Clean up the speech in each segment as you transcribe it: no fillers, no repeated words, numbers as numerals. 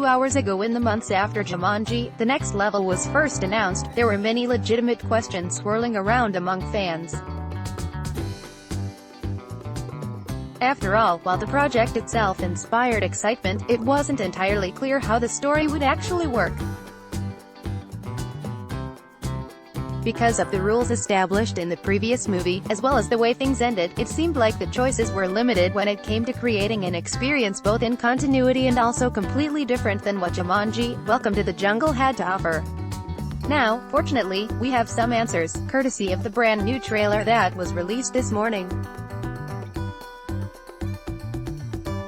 hours ago. In the months after Jumanji, the next level was first announced, there were many legitimate questions swirling around among fans. After all, while the project itself inspired excitement, it wasn't entirely clear how the story would actually work. Because of the rules established in the previous movie, as well as the way things ended, it seemed like the choices were limited when it came to creating an experience both in continuity and also completely different than what Jumanji: Welcome to the Jungle had to offer. Now, fortunately, we have some answers, courtesy of the brand new trailer that was released this morning.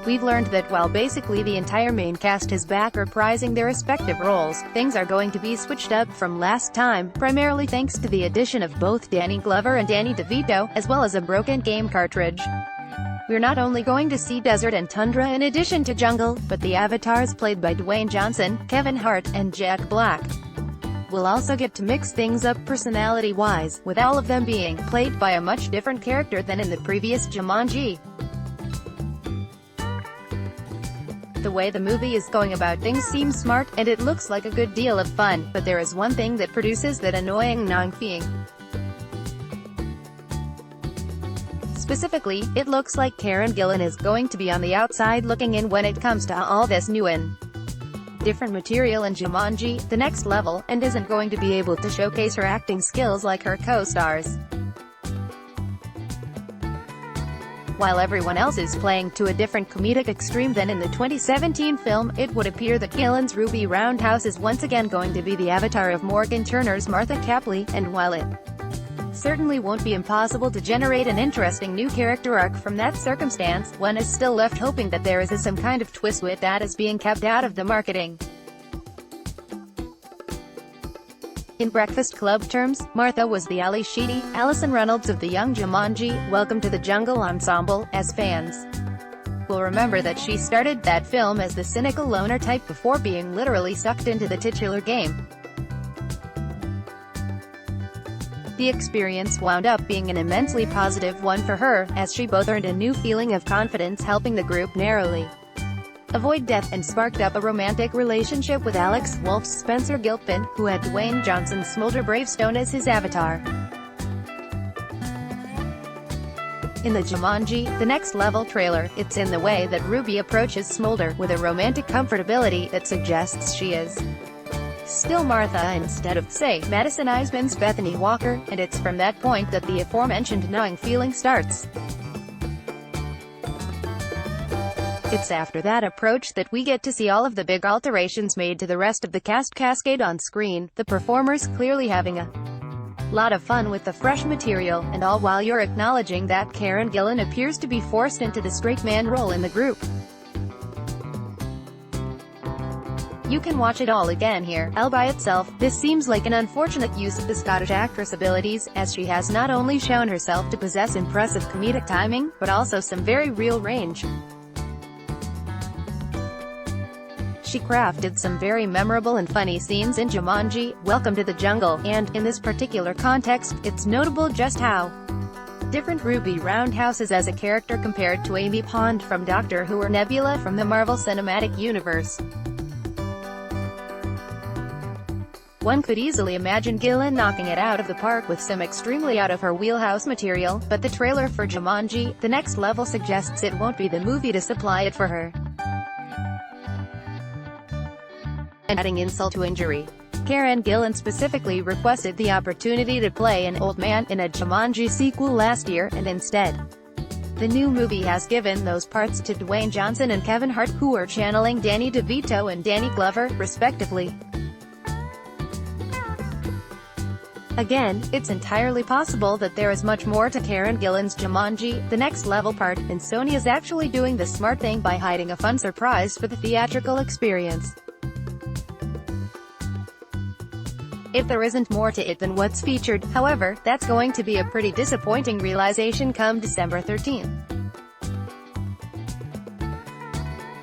We've learned that while basically the entire main cast is back reprising their respective roles, things are going to be switched up from last time, primarily thanks to the addition of both Danny Glover and Danny DeVito, as well as a broken game cartridge. We're not only going to see desert and tundra in addition to jungle, but the avatars played by Dwayne Johnson, Kevin Hart, and Jack Black. We'll also get to mix things up personality-wise, with all of them being played by a much different character than in the previous Jumanji. The way the movie is going about things seems smart, and it looks like a good deal of fun, but there is one thing that produces that annoying gnawing feeling. Specifically, it looks like Karen Gillan is going to be on the outside looking in when it comes to all this new and different material in Jumanji: The Next Level, and isn't going to be able to showcase her acting skills like her co-stars. While everyone else is playing to a different comedic extreme than in the 2017 film, it would appear that Gillan's Ruby Roundhouse is once again going to be the avatar of Morgan Turner's Martha Capley, and while it certainly won't be impossible to generate an interesting new character arc from that circumstance, one is still left hoping that there is some kind of twist with that is being kept out of the marketing. In Breakfast Club terms, Martha was the Ali Sheedy, Allison Reynolds of the young Jumanji: Welcome to the Jungle ensemble, as fans will remember that she started that film as the cynical loner type before being literally sucked into the titular game. The experience wound up being an immensely positive one for her, as she both earned a new feeling of confidence helping the group narrowly avoid death, and sparked up a romantic relationship with Alex Wolff's Spencer Gilpin, who had Dwayne Johnson's Smolder Bravestone as his avatar. In the Jumanji: The Next Level trailer, it's in the way that Ruby approaches Smolder, with a romantic comfortability that suggests she is still Martha instead of, say, Madison Iseman's Bethany Walker, and it's from that point that the aforementioned gnawing feeling starts. It's after that approach that we get to see all of the big alterations made to the rest of the cast cascade on screen, the performers clearly having a lot of fun with the fresh material, and all while you're acknowledging that Karen Gillan appears to be forced into the straight man role in the group. You can watch it all again here. All by itself, this seems like an unfortunate use of the Scottish actress' abilities, as she has not only shown herself to possess impressive comedic timing, but also some very real range. She crafted some very memorable and funny scenes in Jumanji: Welcome to the Jungle, and, in this particular context, it's notable just how different Ruby Roundhouse is as a character compared to Amy Pond from Doctor Who or Nebula from the Marvel Cinematic Universe. One could easily imagine Gillan knocking it out of the park with some extremely out-of-her-wheelhouse material, but the trailer for Jumanji: The Next Level suggests it won't be the movie to supply it for her. And adding insult to injury, Karen Gillan specifically requested the opportunity to play an old man in a Jumanji sequel last year, and instead, the new movie has given those parts to Dwayne Johnson and Kevin Hart, who are channeling Danny DeVito and Danny Glover, respectively. Again, it's entirely possible that there is much more to Karen Gillan's Jumanji: The Next Level part, and Sony is actually doing the smart thing by hiding a fun surprise for the theatrical experience. If there isn't more to it than what's featured, however, that's going to be a pretty disappointing realization come December 13th.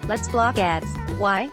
Let's block ads. Why?